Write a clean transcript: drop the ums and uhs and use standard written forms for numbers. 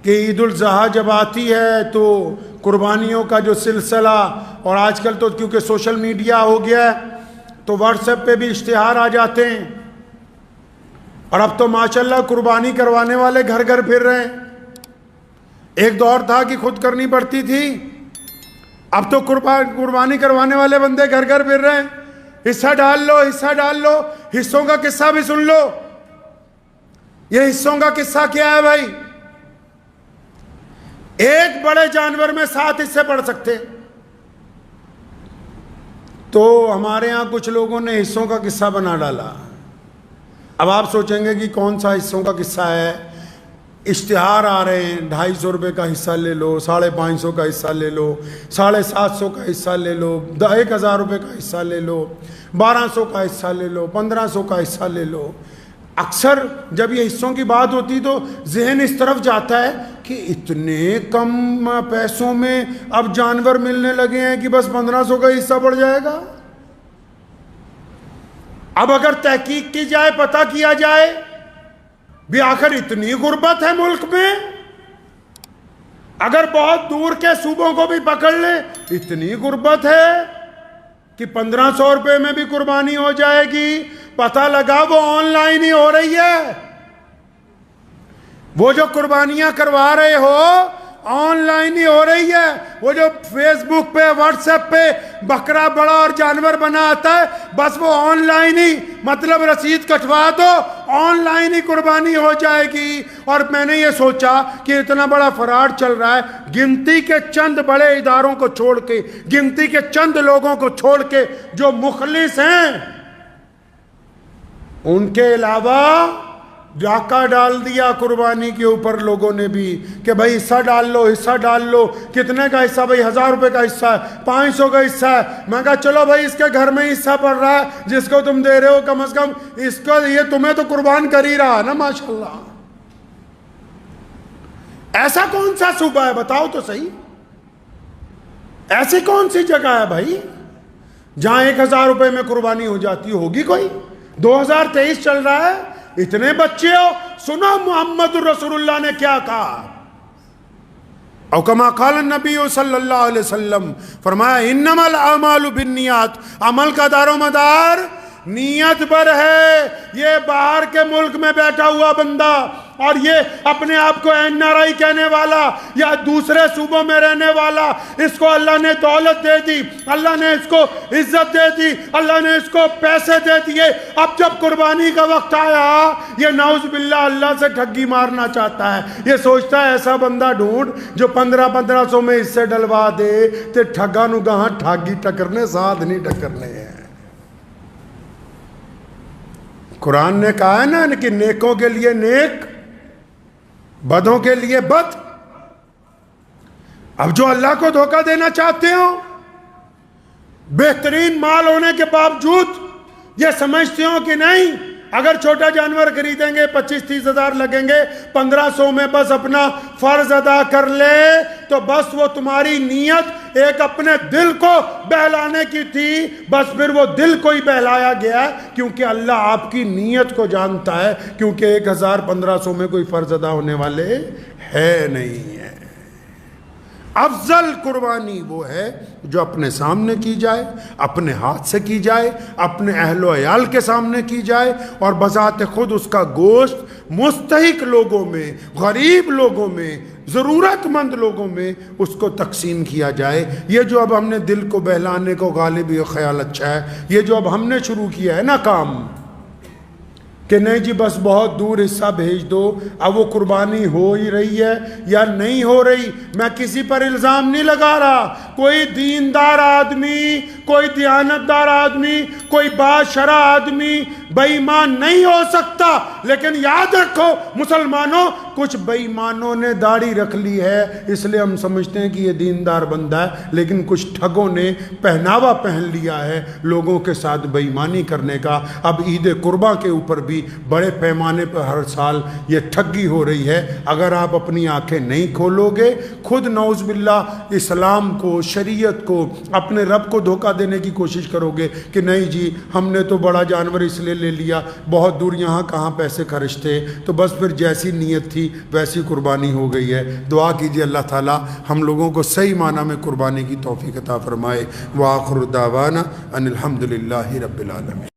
کہ عید الاضحیٰ جب آتی ہے تو قربانیوں کا جو سلسلہ، اور آج کل تو کیونکہ سوشل میڈیا ہو گیا ہے تو واٹس ایپ پہ بھی اشتہار آ جاتے ہیں، اور اب تو ماشاءاللہ قربانی کروانے والے گھر گھر پھر رہے ہیں۔ ایک دور تھا کہ خود کرنی پڑتی تھی، اب تو قربانی کروانے والے بندے گھر گھر پھر رہے ہیں، حصہ ڈال لو، حصہ ڈال لو۔ حصوں کا قصہ بھی سن لو۔ یہ حصوں کا قصہ کیا ہے بھائی؟ ایک بڑے جانور میں 7 حصے پڑ سکتے، تو ہمارے ہاں کچھ لوگوں نے حصوں کا قصہ بنا ڈالا۔ اب آپ سوچیں گے کہ کون سا حصوں کا قصہ ہے؟ اشتہار آ رہے ہیں، 250 روپے کا حصہ لے لو، 550 کا حصہ لے لو، 750 کا حصہ لے لو، 1000 روپے کا حصہ لے لو، 1200 کا حصہ لے لو، 1500 کا حصہ لے لو۔ اکثر جب یہ حصوں کی بات ہوتی تو ذہن اس طرف جاتا ہے کہ اتنے کم پیسوں میں اب جانور ملنے لگے ہیں کہ بس 1500 کا حصہ پڑ جائے گا۔ اب اگر تحقیق کی جائے، پتہ کیا جائے بھی آخر اتنی غربت ہے ملک میں، اگر بہت دور کے صوبوں کو بھی پکڑ لیں اتنی غربت ہے کہ 1500 روپے میں بھی قربانی ہو جائے گی، پتہ لگا وہ آن لائن ہی ہو رہی ہے۔ وہ جو قربانیاں کروا رہے ہو آن لائن ہی ہو رہی ہے۔ وہ جو فیس بک پہ، واٹس ایپ پہ بکرا بڑا اور جانور بنا آتا ہے، بس وہ آن لائن ہی، مطلب رسید کٹوا دو، آن لائن ہی قربانی ہو جائے گی۔ اور میں نے یہ سوچا کہ اتنا بڑا فراڈ چل رہا ہے، گنتی کے چند بڑے اداروں کو چھوڑ کے، گنتی کے چند لوگوں کو چھوڑ کے جو مخلص ہیں، ان کے علاوہ ڈاکہ ڈال دیا قربانی کے اوپر لوگوں نے بھی کہ بھائی حصہ ڈال لو، حصہ ڈال لو۔ کتنے کا حصہ؟ بھائی 1000 روپے کا حصہ ہے، 500 کا حصہ ہے۔ میں کہا چلو بھائی اس کے گھر میں حصہ پڑ رہا ہے جس کو تم دے رہے ہو، کم از کم اس کو، یہ تمہیں تو قربان کر ہی رہا نا ماشاءاللہ۔ ایسا کون سا صوبہ ہے بتاؤ تو صحیح، ایسی کون سی جگہ ہے بھائی جہاں 1000 روپے میں قربانی ہو جاتی ہوگی؟ کوئی 2023 چل رہا ہے، اتنے بچے ہو۔ سنو محمد رسول اللہ نے کیا کہا، او کما قال النبی صلی اللہ علیہ وسلم، فرمایا انما الاعمال بالنیات، عمل کا دار و مدار نیت پر ہے۔ یہ باہر کے ملک میں بیٹھا ہوا بندہ اور یہ اپنے آپ کو این آر آئی کہنے والا یا دوسرے صوبوں میں رہنے والا، اس کو اللہ نے دولت دے دی، اللہ نے اس کو عزت دے دی، اللہ نے اس کو پیسے دے دیے۔ اب جب قربانی کا وقت آیا، یہ نعوذ باللہ اللہ سے ٹھگی مارنا چاہتا ہے۔ یہ سوچتا ہے ایسا بندہ ڈھونڈ جو 1500 میں اس سے ڈلوا دے تے ٹھگا نو گاہاں ٹھاگی ٹکرنے، ساتھ نہیں ٹکرنے ہیں۔ قرآن نے کہا ہے نا کہ نیکوں کے لیے نیک، بدوں کے لیے بد۔ اب جو اللہ کو دھوکہ دینا چاہتے ہو، بہترین مال ہونے کے باوجود یہ سمجھتے ہو کہ نہیں اگر چھوٹا جانور خریدیں گے 25-30 ہزار لگیں گے، 1500 میں بس اپنا فرض ادا کر لے، تو بس وہ تمہاری نیت ایک اپنے دل کو بہلانے کی تھی، بس پھر وہ دل کو ہی بہلایا گیا ہے، کیونکہ اللہ آپ کی نیت کو جانتا ہے، کیونکہ 1500 میں کوئی فرض ادا ہونے والے ہے نہیں ہے۔ افضل قربانی وہ ہے جو اپنے سامنے کی جائے، اپنے ہاتھ سے کی جائے، اپنے اہل و عیال کے سامنے کی جائے، اور بذات خود اس کا گوشت مستحق لوگوں میں، غریب لوگوں میں، ضرورت مند لوگوں میں اس کو تقسیم کیا جائے۔ یہ جو اب ہم نے دل کو بہلانے کو، غالب یہ خیال اچھا ہے، یہ جو اب ہم نے شروع کیا ہے نا کام کہ نہیں جی بس بہت دور حصہ بھیج دو، اب وہ قربانی ہو ہی رہی ہے یا نہیں ہو رہی، میں کسی پر الزام نہیں لگا رہا۔ کوئی دیندار آدمی، کوئی دیانتدار آدمی، کوئی باشرع آدمی بے ایمان نہیں ہو سکتا، لیکن یاد رکھو مسلمانوں، کچھ بے ایمانوں نے داڑھی رکھ لی ہے اس لیے ہم سمجھتے ہیں کہ یہ دیندار بندہ ہے، لیکن کچھ ٹھگوں نے پہناوا پہن لیا ہے لوگوں کے ساتھ بے ایمانی کرنے کا۔ اب عید قرباں کے اوپر بھی بڑے پیمانے پر ہر سال یہ ٹھگی ہو رہی ہے۔ اگر آپ اپنی آنکھیں نہیں کھولو گے، خود نعوذ باللہ اسلام کو، شریعت کو، اپنے رب کو دھوکہ دینے کی کوشش کرو گے کہ نہیں جی ہم نے تو بڑا جانور اس لیے لے لیا، بہت دور یہاں کہاں پیسے خرچ تھے، تو بس پھر جیسی نیت تھی کی ویسی قربانی ہو گئی ہے۔ دعا کیجیے اللہ تعالی ہم لوگوں کو صحیح معنی میں قربانی کی توفیق عطا فرمائے۔ وآخر دعوانا ان الحمدللہ رب العالمین۔